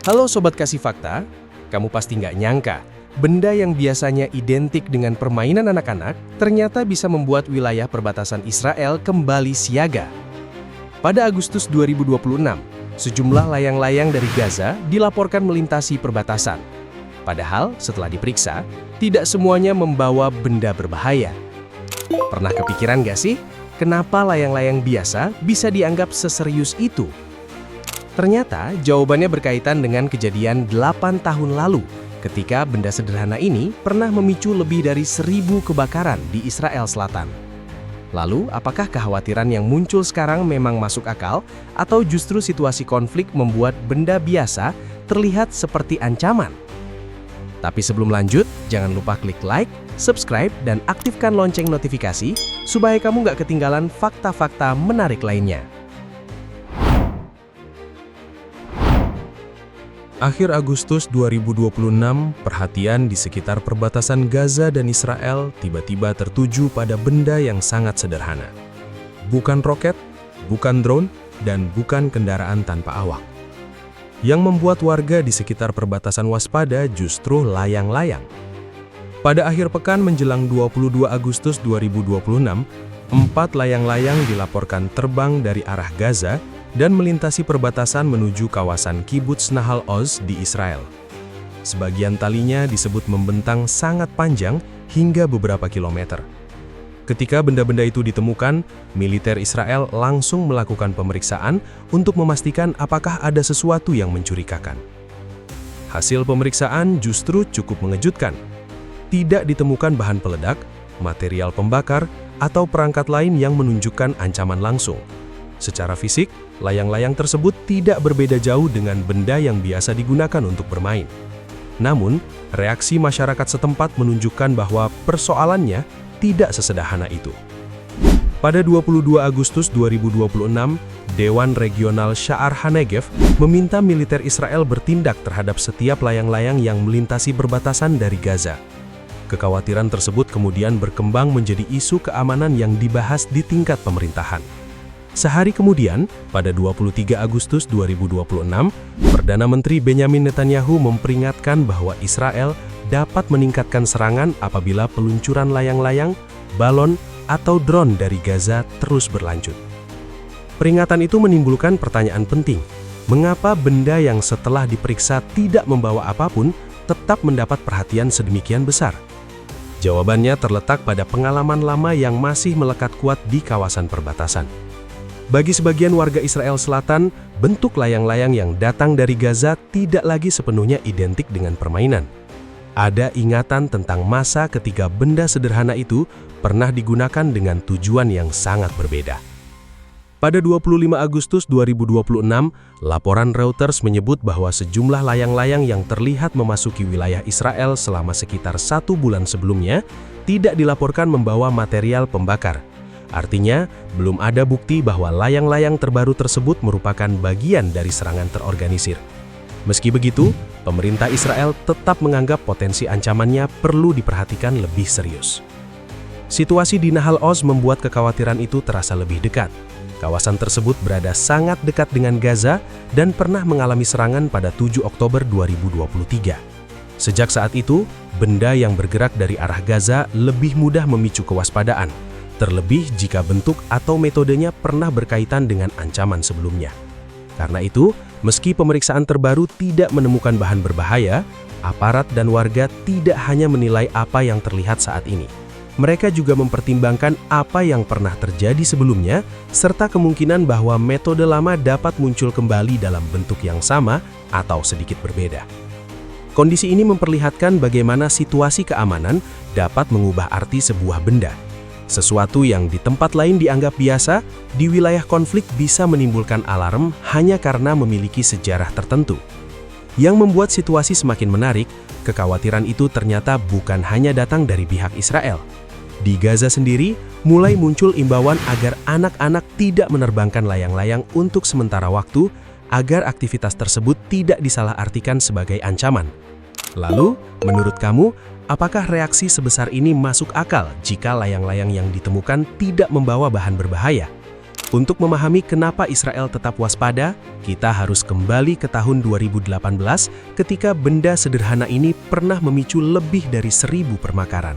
Halo Sobat Kasih Fakta, kamu pasti nggak nyangka, benda yang biasanya identik dengan permainan anak-anak ternyata bisa membuat wilayah perbatasan Israel kembali siaga. Pada Agustus 2026, sejumlah layang-layang dari Gaza dilaporkan melintasi perbatasan. Padahal setelah diperiksa, tidak semuanya membawa benda berbahaya. Pernah kepikiran nggak sih, kenapa layang-layang biasa bisa dianggap seserius itu? Ternyata jawabannya berkaitan dengan kejadian 8 tahun lalu ketika benda sederhana ini pernah memicu lebih dari 1.000 kebakaran di Israel Selatan. Lalu, apakah kekhawatiran yang muncul sekarang memang masuk akal atau justru situasi konflik membuat benda biasa terlihat seperti ancaman? Tapi sebelum lanjut, jangan lupa klik like, subscribe, dan aktifkan lonceng notifikasi supaya kamu nggak ketinggalan fakta-fakta menarik lainnya. Akhir Agustus 2026, perhatian di sekitar perbatasan Gaza dan Israel tiba-tiba tertuju pada benda yang sangat sederhana. Bukan roket, bukan drone, dan bukan kendaraan tanpa awak. Yang membuat warga di sekitar perbatasan waspada justru layang-layang. Pada akhir pekan menjelang 22 Agustus 2026, 4 layang-layang dilaporkan terbang dari arah Gaza dan melintasi perbatasan menuju kawasan Kibbutz Nahal Oz di Israel. Sebagian talinya disebut membentang sangat panjang hingga beberapa kilometer. Ketika benda-benda itu ditemukan, militer Israel langsung melakukan pemeriksaan untuk memastikan apakah ada sesuatu yang mencurigakan. Hasil pemeriksaan justru cukup mengejutkan. Tidak ditemukan bahan peledak, material pembakar, atau perangkat lain yang menunjukkan ancaman langsung. Secara fisik, layang-layang tersebut tidak berbeda jauh dengan benda yang biasa digunakan untuk bermain. Namun, reaksi masyarakat setempat menunjukkan bahwa persoalannya tidak sesederhana itu. Pada 22 Agustus 2026, Dewan Regional Sha'ar HaNegev meminta militer Israel bertindak terhadap setiap layang-layang yang melintasi perbatasan dari Gaza. Kekhawatiran tersebut kemudian berkembang menjadi isu keamanan yang dibahas di tingkat pemerintahan. Sehari kemudian, pada 23 Agustus 2026, Perdana Menteri Benjamin Netanyahu memperingatkan bahwa Israel dapat meningkatkan serangan apabila peluncuran layang-layang, balon, atau drone dari Gaza terus berlanjut. Peringatan itu menimbulkan pertanyaan penting. Mengapa benda yang setelah diperiksa tidak membawa apapun tetap mendapat perhatian sedemikian besar? Jawabannya terletak pada pengalaman lama yang masih melekat kuat di kawasan perbatasan. Bagi sebagian warga Israel Selatan, bentuk layang-layang yang datang dari Gaza tidak lagi sepenuhnya identik dengan permainan. Ada ingatan tentang masa ketika benda sederhana itu pernah digunakan dengan tujuan yang sangat berbeda. Pada 25 Agustus 2026, laporan Reuters menyebut bahwa sejumlah layang-layang yang terlihat memasuki wilayah Israel selama sekitar 1 bulan sebelumnya tidak dilaporkan membawa material pembakar. Artinya, belum ada bukti bahwa layang-layang terbaru tersebut merupakan bagian dari serangan terorganisir. Meski begitu, pemerintah Israel tetap menganggap potensi ancamannya perlu diperhatikan lebih serius. Situasi di Nahal Oz membuat kekhawatiran itu terasa lebih dekat. Kawasan tersebut berada sangat dekat dengan Gaza dan pernah mengalami serangan pada 7 Oktober 2023. Sejak saat itu, benda yang bergerak dari arah Gaza lebih mudah memicu kewaspadaan. Terlebih jika bentuk atau metodenya pernah berkaitan dengan ancaman sebelumnya. Karena itu, meski pemeriksaan terbaru tidak menemukan bahan berbahaya, aparat dan warga tidak hanya menilai apa yang terlihat saat ini. Mereka juga mempertimbangkan apa yang pernah terjadi sebelumnya, serta kemungkinan bahwa metode lama dapat muncul kembali dalam bentuk yang sama atau sedikit berbeda. Kondisi ini memperlihatkan bagaimana situasi keamanan dapat mengubah arti sebuah benda. Sesuatu yang di tempat lain dianggap biasa, di wilayah konflik bisa menimbulkan alarm hanya karena memiliki sejarah tertentu. Yang membuat situasi semakin menarik, kekhawatiran itu ternyata bukan hanya datang dari pihak Israel. Di Gaza sendiri, mulai muncul imbauan agar anak-anak tidak menerbangkan layang-layang untuk sementara waktu, agar aktivitas tersebut tidak disalahartikan sebagai ancaman. Lalu, menurut kamu, apakah reaksi sebesar ini masuk akal jika layang-layang yang ditemukan tidak membawa bahan berbahaya? Untuk memahami kenapa Israel tetap waspada, kita harus kembali ke tahun 2018 ketika benda sederhana ini pernah memicu lebih dari 1.000 permakaran.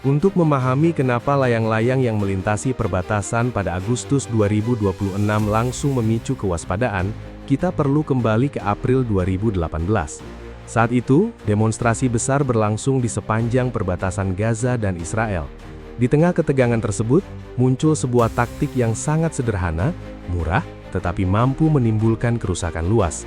Untuk memahami kenapa layang-layang yang melintasi perbatasan pada Agustus 2026 langsung memicu kewaspadaan, kita perlu kembali ke April 2018. Saat itu, demonstrasi besar berlangsung di sepanjang perbatasan Gaza dan Israel. Di tengah ketegangan tersebut, muncul sebuah taktik yang sangat sederhana, murah, tetapi mampu menimbulkan kerusakan luas.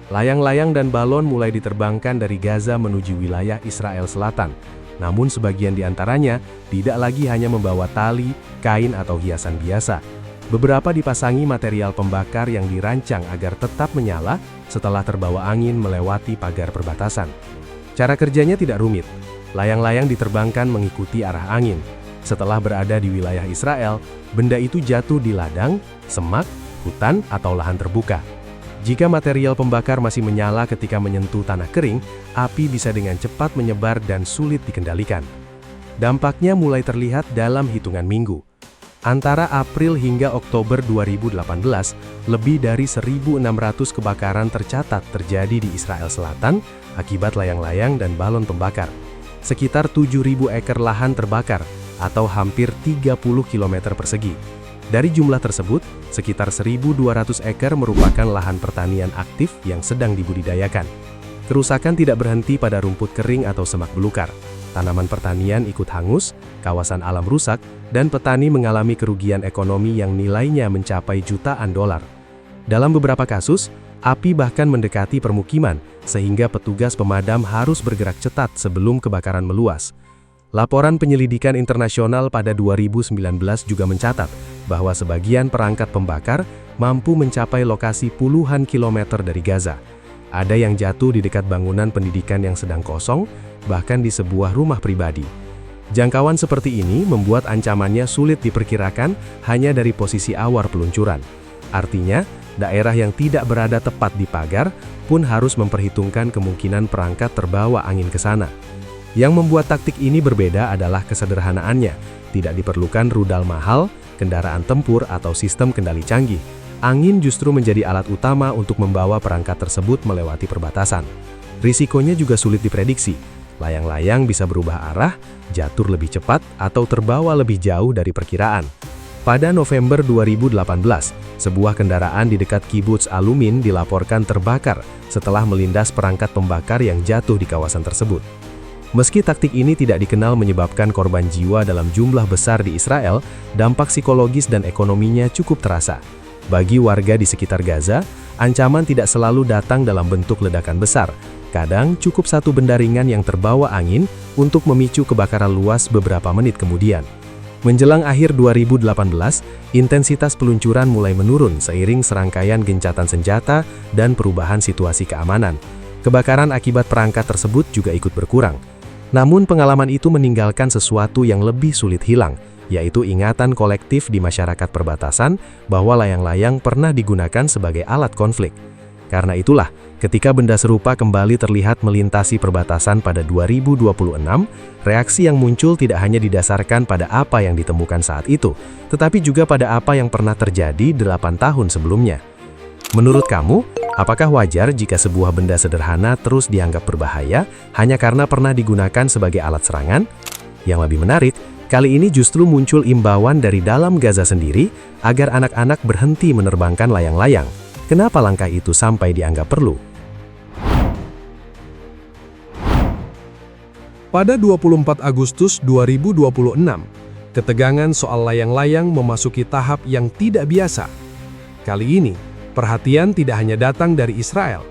Layang-layang dan balon mulai diterbangkan dari Gaza menuju wilayah Israel Selatan. Namun sebagian di antaranya tidak lagi hanya membawa tali, kain atau hiasan biasa. Beberapa dipasangi material pembakar yang dirancang agar tetap menyala setelah terbawa angin melewati pagar perbatasan. Cara kerjanya tidak rumit. Layang-layang diterbangkan mengikuti arah angin. Setelah berada di wilayah Israel, benda itu jatuh di ladang, semak, hutan, atau lahan terbuka. Jika material pembakar masih menyala ketika menyentuh tanah kering, api bisa dengan cepat menyebar dan sulit dikendalikan. Dampaknya mulai terlihat dalam hitungan minggu. Antara April hingga Oktober 2018, lebih dari 1.600 kebakaran tercatat terjadi di Israel Selatan akibat layang-layang dan balon pembakar. Sekitar 7.000 ekar lahan terbakar, atau hampir 30 km persegi. Dari jumlah tersebut, sekitar 1.200 ekar merupakan lahan pertanian aktif yang sedang dibudidayakan. Kerusakan tidak berhenti pada rumput kering atau semak belukar. Tanaman pertanian ikut hangus, kawasan alam rusak, dan petani mengalami kerugian ekonomi yang nilainya mencapai jutaan dolar. Dalam beberapa kasus, api bahkan mendekati permukiman, sehingga petugas pemadam harus bergerak cepat sebelum kebakaran meluas. Laporan penyelidikan internasional pada 2019 juga mencatat bahwa sebagian perangkat pembakar mampu mencapai lokasi puluhan kilometer dari Gaza. Ada yang jatuh di dekat bangunan pendidikan yang sedang kosong, bahkan di sebuah rumah pribadi. Jangkauan seperti ini membuat ancamannya sulit diperkirakan hanya dari posisi awal peluncuran. Artinya, daerah yang tidak berada tepat di pagar pun harus memperhitungkan kemungkinan perangkat terbawa angin ke sana. Yang membuat taktik ini berbeda adalah kesederhanaannya. Tidak diperlukan rudal mahal, kendaraan tempur, atau sistem kendali canggih. Angin justru menjadi alat utama untuk membawa perangkat tersebut melewati perbatasan. Risikonya juga sulit diprediksi. Layang-layang bisa berubah arah, jatuh lebih cepat, atau terbawa lebih jauh dari perkiraan. Pada November 2018, sebuah kendaraan di dekat kibuts Alumin dilaporkan terbakar setelah melindas perangkat pembakar yang jatuh di kawasan tersebut. Meski taktik ini tidak dikenal menyebabkan korban jiwa dalam jumlah besar di Israel, dampak psikologis dan ekonominya cukup terasa. Bagi warga di sekitar Gaza, ancaman tidak selalu datang dalam bentuk ledakan besar. Kadang cukup satu benda ringan yang terbawa angin untuk memicu kebakaran luas beberapa menit kemudian. Menjelang akhir 2018, intensitas peluncuran mulai menurun seiring serangkaian gencatan senjata dan perubahan situasi keamanan. Kebakaran akibat perangkat tersebut juga ikut berkurang. Namun pengalaman itu meninggalkan sesuatu yang lebih sulit hilang, yaitu ingatan kolektif di masyarakat perbatasan bahwa layang-layang pernah digunakan sebagai alat konflik. Karena itulah, ketika benda serupa kembali terlihat melintasi perbatasan pada 2026, reaksi yang muncul tidak hanya didasarkan pada apa yang ditemukan saat itu, tetapi juga pada apa yang pernah terjadi 8 tahun sebelumnya. Menurut kamu, apakah wajar jika sebuah benda sederhana terus dianggap berbahaya hanya karena pernah digunakan sebagai alat serangan? Yang lebih menarik, kali ini justru muncul imbauan dari dalam Gaza sendiri agar anak-anak berhenti menerbangkan layang-layang. Kenapa langkah itu sampai dianggap perlu? Pada 24 Agustus 2026, ketegangan soal layang-layang memasuki tahap yang tidak biasa. Kali ini, perhatian tidak hanya datang dari Israel.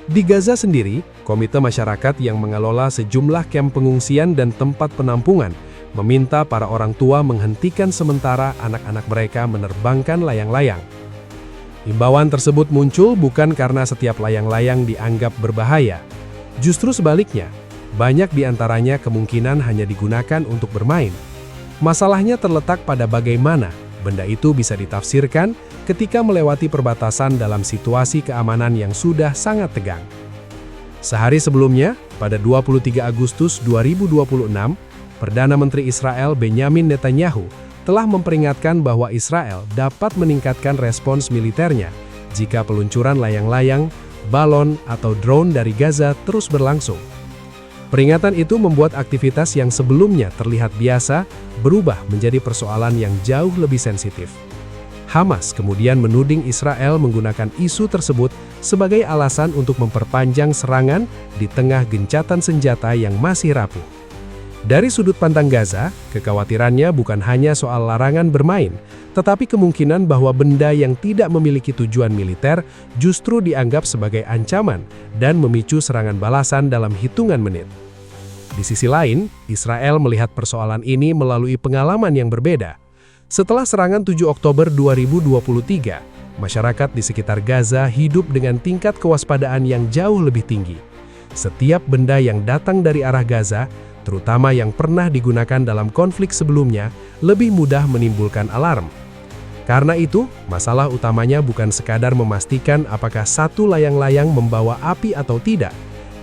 Di Gaza sendiri, komite masyarakat yang mengelola sejumlah kamp pengungsian dan tempat penampungan meminta para orang tua menghentikan sementara anak-anak mereka menerbangkan layang-layang. Himbauan tersebut muncul bukan karena setiap layang-layang dianggap berbahaya. Justru sebaliknya, banyak di antaranya kemungkinan hanya digunakan untuk bermain. Masalahnya terletak pada bagaimana benda itu bisa ditafsirkan ketika melewati perbatasan dalam situasi keamanan yang sudah sangat tegang. Sehari sebelumnya, pada 23 Agustus 2026, Perdana Menteri Israel Benyamin Netanyahu telah memperingatkan bahwa Israel dapat meningkatkan respons militernya jika peluncuran layang-layang, balon, atau drone dari Gaza terus berlangsung. Peringatan itu membuat aktivitas yang sebelumnya terlihat biasa berubah menjadi persoalan yang jauh lebih sensitif. Hamas kemudian menuding Israel menggunakan isu tersebut sebagai alasan untuk memperpanjang serangan di tengah gencatan senjata yang masih rapuh. Dari sudut pandang Gaza, kekhawatirannya bukan hanya soal larangan bermain, tetapi kemungkinan bahwa benda yang tidak memiliki tujuan militer justru dianggap sebagai ancaman dan memicu serangan balasan dalam hitungan menit. Di sisi lain, Israel melihat persoalan ini melalui pengalaman yang berbeda. Setelah serangan 7 Oktober 2023, masyarakat di sekitar Gaza hidup dengan tingkat kewaspadaan yang jauh lebih tinggi. Setiap benda yang datang dari arah Gaza, terutama yang pernah digunakan dalam konflik sebelumnya, lebih mudah menimbulkan alarm. Karena itu, masalah utamanya bukan sekadar memastikan apakah satu layang-layang membawa api atau tidak.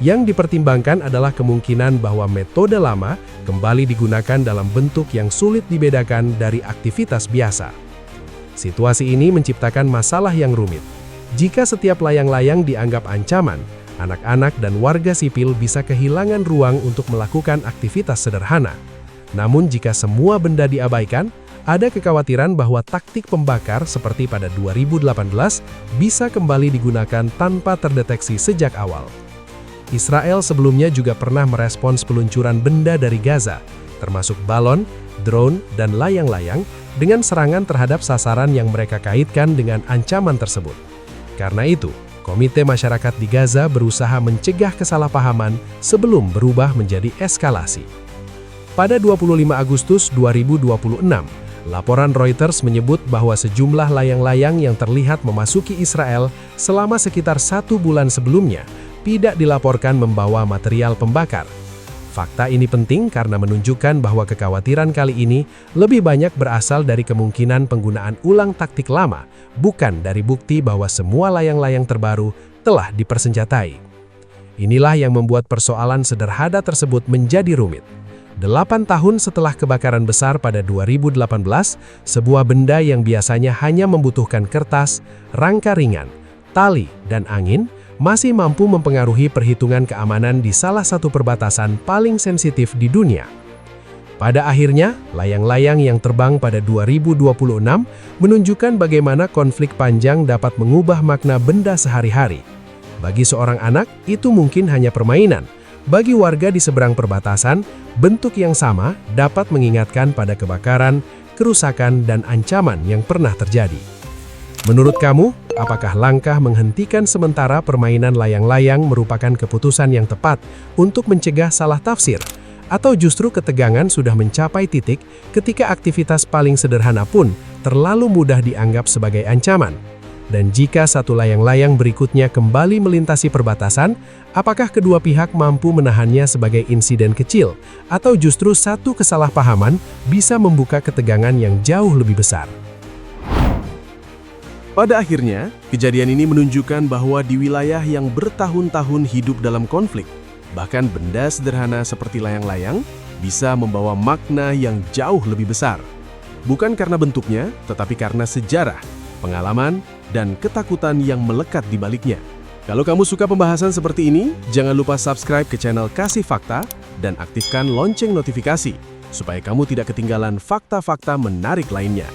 Yang dipertimbangkan adalah kemungkinan bahwa metode lama kembali digunakan dalam bentuk yang sulit dibedakan dari aktivitas biasa. Situasi ini menciptakan masalah yang rumit. Jika setiap layang-layang dianggap ancaman, anak-anak dan warga sipil bisa kehilangan ruang untuk melakukan aktivitas sederhana. Namun jika semua benda diabaikan, ada kekhawatiran bahwa taktik pembakar seperti pada 2018 bisa kembali digunakan tanpa terdeteksi sejak awal. Israel sebelumnya juga pernah merespons peluncuran benda dari Gaza, termasuk balon, drone, dan layang-layang, dengan serangan terhadap sasaran yang mereka kaitkan dengan ancaman tersebut. Karena itu, Komite Masyarakat di Gaza berusaha mencegah kesalahpahaman sebelum berubah menjadi eskalasi. Pada 25 Agustus 2026, laporan Reuters menyebut bahwa sejumlah layang-layang yang terlihat memasuki Israel selama sekitar 1 bulan sebelumnya tidak dilaporkan membawa material pembakar. Fakta ini penting karena menunjukkan bahwa kekhawatiran kali ini lebih banyak berasal dari kemungkinan penggunaan ulang taktik lama, bukan dari bukti bahwa semua layang-layang terbaru telah dipersenjatai. Inilah yang membuat persoalan sederhana tersebut menjadi rumit. 8 tahun setelah kebakaran besar pada 2018, sebuah benda yang biasanya hanya membutuhkan kertas, rangka ringan, tali, dan angin, masih mampu mempengaruhi perhitungan keamanan di salah satu perbatasan paling sensitif di dunia. Pada akhirnya, layang-layang yang terbang pada 2026 menunjukkan bagaimana konflik panjang dapat mengubah makna benda sehari-hari. Bagi seorang anak, itu mungkin hanya permainan. Bagi warga di seberang perbatasan, bentuk yang sama dapat mengingatkan pada kebakaran, kerusakan, dan ancaman yang pernah terjadi. Menurut kamu, apakah langkah menghentikan sementara permainan layang-layang merupakan keputusan yang tepat untuk mencegah salah tafsir? Atau justru ketegangan sudah mencapai titik ketika aktivitas paling sederhana pun terlalu mudah dianggap sebagai ancaman? Dan jika satu layang-layang berikutnya kembali melintasi perbatasan, apakah kedua pihak mampu menahannya sebagai insiden kecil? Atau justru satu kesalahpahaman bisa membuka ketegangan yang jauh lebih besar? Pada akhirnya, kejadian ini menunjukkan bahwa di wilayah yang bertahun-tahun hidup dalam konflik, bahkan benda sederhana seperti layang-layang bisa membawa makna yang jauh lebih besar. Bukan karena bentuknya, tetapi karena sejarah, pengalaman, dan ketakutan yang melekat di baliknya. Kalau kamu suka pembahasan seperti ini, jangan lupa subscribe ke channel Kasih Fakta dan aktifkan lonceng notifikasi, supaya kamu tidak ketinggalan fakta-fakta menarik lainnya.